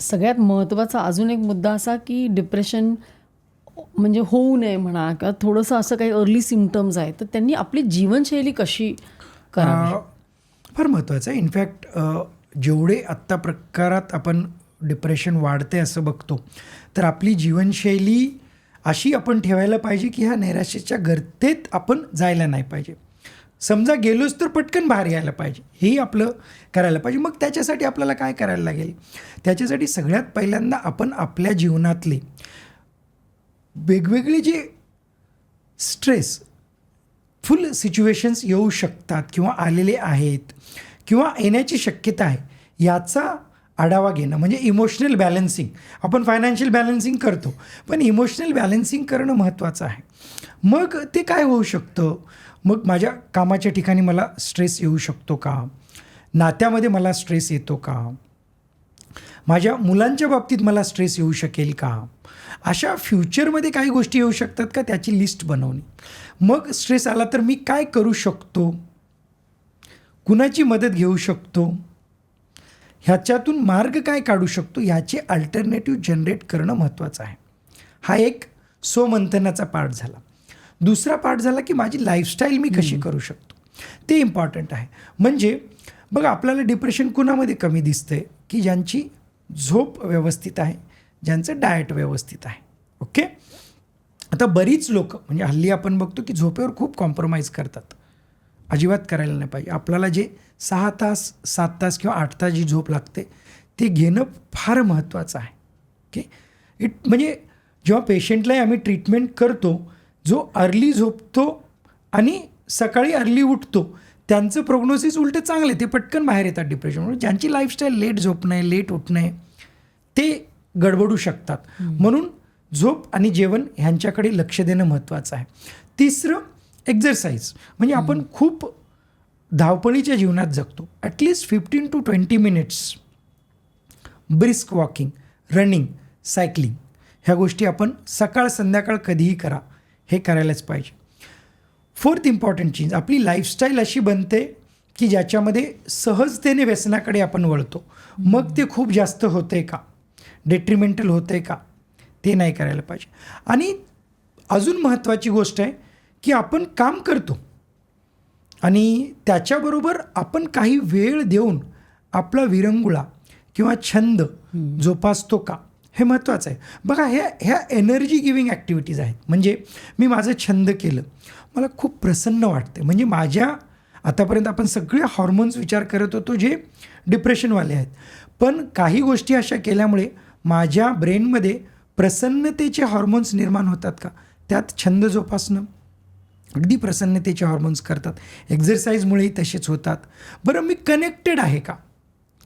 सगळ्यात महत्त्वाचा अजून एक मुद्दा असा की डिप्रेशन म्हणजे होऊ नये म्हणा किंवा थोडंसं असं काही अर्ली सिम्पटम्स आहेत तर त्यांनी आपली जीवनशैली कशी करावी? फार महत्त्वाचं आहे. इनफॅक्ट जेवढे आत्ता प्रकारात आपण डिप्रेशन वाढते असं बघतो, तर आपली जीवनशैली अशी आपण ठेवायला पाहिजे की ह्या नैराश्याच्या गर्तेत आपण जायला नाही पाहिजे. समजा गेलोच तर पटकन बाहेर यायला पाहिजे, हेही आपलं करायला पाहिजे. मग त्याच्यासाठी आपल्याला काय करायला लागेल? त्याच्यासाठी सगळ्यात पहिल्यांदा आपण आपल्या जीवनातले वेगवेगळे जे स्ट्रेस फुल सिच्युएशन्स येऊ शकतात किंवा आलेले आहेत किंवा येण्याची शक्यता आहे, याचा आढावा घेणं म्हणजे इमोशनल बॅलन्सिंग. आपण फायनान्शियल बॅलन्सिंग करतो, पण इमोशनल बॅलन्सिंग करणं महत्त्वाचं आहे. मग ते काय होऊ शकतं? मग माझ्या कामाच्या ठिकाणी मला स्ट्रेस येऊ शकतो का? नात्यामध्ये मला स्ट्रेस येतो का? माझ्या मुलांच्या बाबतीत मला स्ट्रेस येऊ शकेल का? अशा फ्युचरमध्ये काही गोष्टी येऊ शकतात का? त्याची लिस्ट बनवणे. मग स्ट्रेस आला तर मी काय करू शकतो? कुणाची मदत घेऊ शकतो? ह्याच्यातून मार्ग काय काढू शकतो? ह्याचे अल्टरनेटिव्ह जनरेट करणं महत्त्वाचं आहे. हा एक स्वमंथनाचा पार्ट झाला. दुसरा पार्ट झाला की माझी लाईफस्टाईल मी कशी करू शकतो, ते इम्पॉर्टंट आहे. म्हणजे बघा, आपल्याला डिप्रेशन कुणामध्ये कमी दिसतंय? की ज्यांची झोप व्यवस्थित आहे, ज्यांचं डाएट व्यवस्थित आहे. ओके. आता बरीच लोकं म्हणजे हल्ली आपण बघतो की झोपेवर खूप कॉम्प्रोमाइज करतात. अजिबात करायला नाही पाहिजे. आपल्याला जे 6 तास 7 तास किंवा 8 तास जी झोप लागते ते घेणं फार महत्त्वाचं आहे. ओके. म्हणजे जेव्हा पेशंटलाही आम्ही ट्रीटमेंट करतो, जो अर्ली झोपतो आणि सकाळी अर्ली उठतो, त्यांचं प्रोग्नोसिस उलटं चांगलं आहे. ते पटकन बाहेर येतात डिप्रेशनमुळे. ज्यांची लाईफस्टाईल लेट झोपणं आहे, लेट उठणं आहे, ते गडबडू शकतात. म्हणून झोप आणि जेवण ह्यांच्याकडे लक्ष देणं महत्त्वाचं आहे. तिसरं, एक्झरसाईज. म्हणजे आपण खूप धावपळीच्या जीवनात जगतो. At least 15 to 20 minutes brisk walking, running, cycling ह्या गोष्टी आपण सकाळ संध्याकाळ कधीही करा. हे करायलाच पाहिजे. फोर्थ इम्पॉर्टंट चेंज, आपली लाईफस्टाईल अशी बनते की ज्याच्यामध्ये सहजतेने व्यसनाकडे आपण वळतो. मग ते खूप जास्त होतं आहे का? डेट्रिमेंटल होतं आहे का? ते नाही करायला पाहिजे. आणि अजून महत्त्वाची गोष्ट आहे की आपण काम करतो आणि त्याच्याबरोबर आपण काही वेळ देऊन आपला विरंगुळा किंवा छंद जोपासतो का? हे महत्त्वाचं आहे. बघा, ह्या एनर्जी गिविंग ॲक्टिव्हिटीज आहेत. म्हणजे मी माझं छंद केलं, मला खूप प्रसन्न वाटते. म्हणजे माझ्या आतापर्यंत आपण सगळे हॉर्मोन्स विचार करत होतो जे डिप्रेशनवाले आहेत, पण काही गोष्टी अशा केल्यामुळे माझ्या ब्रेनमध्ये प्रसन्नतेचे हॉर्मोन्स निर्माण होतात का? त्यात छंद जोपासणं अगदी प्रसन्नतेचे हॉर्मोन्स करतात. एक्झरसाईजमुळेही तसेच होतात. बरं, मी कनेक्टेड आहे का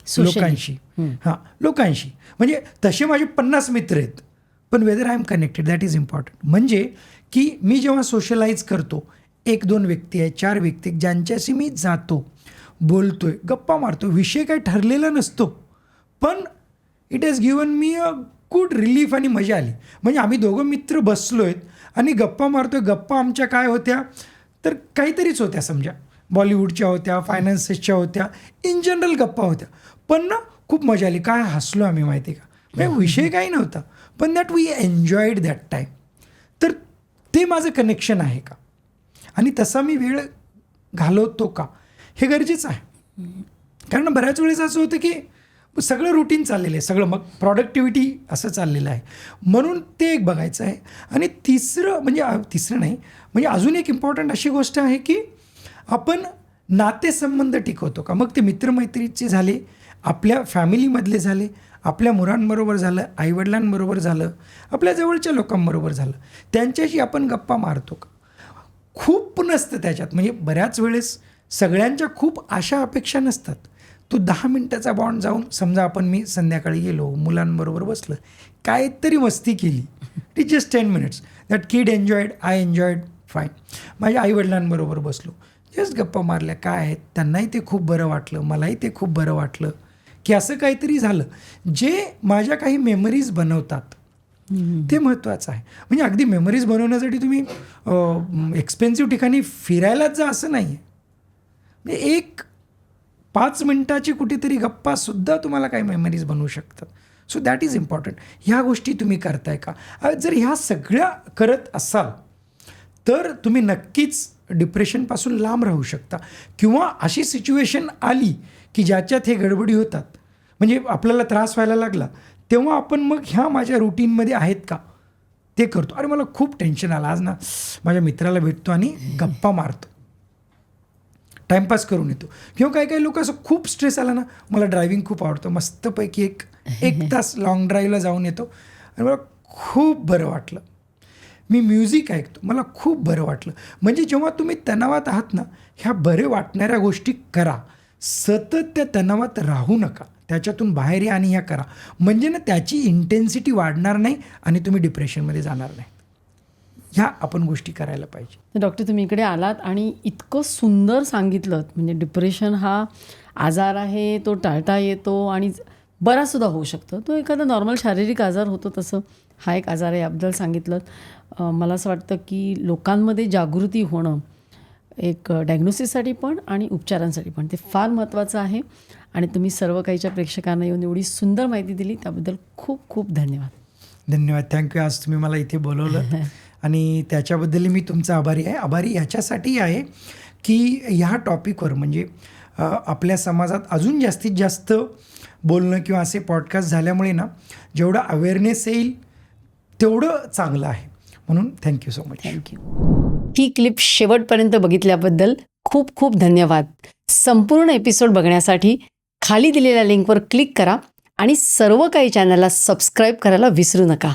लोकांशी? हां, लोकांशी. म्हणजे तसे माझे 50 मित्र आहेत, पण whether I am connected, that is important. म्हणजे की मी जेव्हा सोशलाईज करतो, 1-2 व्यक्ती आहेत, 4 व्यक्ती आहेत, ज्यांच्याशी मी जातो, बोलतोय, गप्पा मारतो. विषय काही ठरलेला नसतो, पण it has given me a good relief आणि मजा आली. म्हणजे आम्ही दोघं मित्र बसलो आहेत आणि गप्पा मारतोय. गप्पा आमच्या काय होत्या? तर काहीतरीच होत्या. समजा बॉलिवूडच्या होत्या, फायनान्सेसच्या होत्या, इन जनरल गप्पा होत्या, पण ना खूप मजा आली. काय हसलो आम्ही माहिती आहे का? म्हणजे विषय काही नव्हता, पण that we enjoyed that time. तर ते माझं कनेक्शन आहे का? आणि तसा मी वेळ घालवतो का? हे गरजेचं आहे. कारण बऱ्याच वेळेस असं होतं की सगळं रुटीन चाललेलं आहे, सगळं मग प्रॉडक्टिव्हिटी असं चाललेलं आहे. म्हणून ते एक बघायचं आहे. आणि तिसरं नाही, म्हणजे अजून एक इम्पॉर्टंट अशी गोष्ट आहे की आपण नातेसंबंध टिकवतो का? मग ते मित्रमैत्रीचे झाले, आपल्या फॅमिलीमधले झाले, आपल्या मुलांबरोबर झालं, आईवडिलांबरोबर झालं, आपल्या जवळच्या लोकांबरोबर झालं, त्यांच्याशी आपण गप्पा मारतो का? खूप नसतं त्याच्यात. म्हणजे बऱ्याच वेळेस सगळ्यांच्या खूप आशा अपेक्षा नसतात. तो 10 मिनटाचा बॉन्ड जाऊन, समजा मी संध्याकाळी गेलो, मुलांबरोबर बसलं, काहीतरी मस्ती केली, it is just 10 minutes. That kid enjoyed, I enjoyed, fine. माझ्या आईवडिलांबरोबर बसलो, जस्ट गप्पा मारल्या, काय आहेत, त्यांनाही ते खूप बरं वाटलं, मलाही ते खूप बरं वाटलं, की असं काहीतरी झालं जे माझ्या काही मेमरीज बनवतात. ते महत्त्वाचं आहे. म्हणजे अगदी मेमरीज बनवण्यासाठी तुम्ही एक्सपेन्सिव्ह ठिकाणी फिरायलाच जा असं नाही आहे. म्हणजे एक 5 मिनटाची कुठेतरी गप्पासुद्धा तुम्हाला काही मेमरीज बनवू शकतात. So that is important. ह्या गोष्टी तुम्ही करताय का? जर ह्या सगळ्या करत असाल तर तुम्ही नक्कीच डिप्रेशनपासून लांब राहू शकता. किंवा अशी सिच्युएशन आली की ज्याच्यात हे गडबडी होतात, म्हणजे आपल्याला त्रास व्हायला लागला, तेव्हा आपण मग ह्या माझ्या रुटीनमध्ये आहेत का ते करतो. अरे मला खूप टेन्शन आलं आज ना, माझ्या मित्राला भेटतो आणि गप्पा मारतो, टाईमपास करून येतो. किंवा काही काही लोक असं खूप स्ट्रेस आला ना, मला ड्रायव्हिंग खूप आवडतं, मस्तपैकी एक तास लॉंग ड्राईव्हला जाऊन येतो आणि मला खूप बरं वाटलं. मी म्युझिक ऐकतो, मला खूप बरं वाटलं. म्हणजे जेव्हा तुम्ही तणावात आहात ना, ह्या बरे वाटणाऱ्या गोष्टी करा. सतत त्या तणावात राहू नका, त्याच्यातून बाहेर या आणि ह्या करा. म्हणजे ना त्याची इंटेन्सिटी वाढणार नाही आणि तुम्ही डिप्रेशनमध्ये जाणार नाही. ह्या आपण गोष्टी करायला पाहिजे. तर डॉक्टर, तुम्ही इकडे आलात आणि इतकं सुंदर सांगितलं. म्हणजे डिप्रेशन हा आजार आहे, तो टाळता येतो आणि बराचसुद्धा होऊ शकतो. तो एखादा नॉर्मल शारीरिक आजार होतो, तसं हा एक आजार आहे, याबद्दल सांगितलं. मला असं वाटतं की लोकांमध्ये जागृती होणं एक डायग्नोसिससाठी पण आणि उपचारांसाठी पण ते फार महत्त्वाचं आहे. आणि तुम्ही सर्व काहीच्या प्रेक्षकांना येऊन एवढी सुंदर माहिती दिली, त्याबद्दल खूप खूप धन्यवाद. धन्यवाद. थँक्यू. आज तुम्ही मला इथे बोलवलं आणि त्याच्याबद्दल मी तुमचा आभारी आहे. आभारी याच्यासाठी आहे की ह्या टॉपिकवर म्हणजे आपल्या समाजात अजून जास्तीत जास्त बोलणं किंवा असे पॉडकास्ट झाल्यामुळे ना, जेवढं अवेअरनेस येईल तेवढं चांगलं आहे. म्हणून थँक्यू सो मच. थँक्यू. ही क्लिप शेवटपर्यंत बघितल्याबद्दल खूप खूप धन्यवाद. संपूर्ण एपिसोड बघण्यासाठी खाली दिलेल्या लिंकवर क्लिक करा आणि सर्व काही चॅनलला सबस्क्राईब करायला विसरू नका.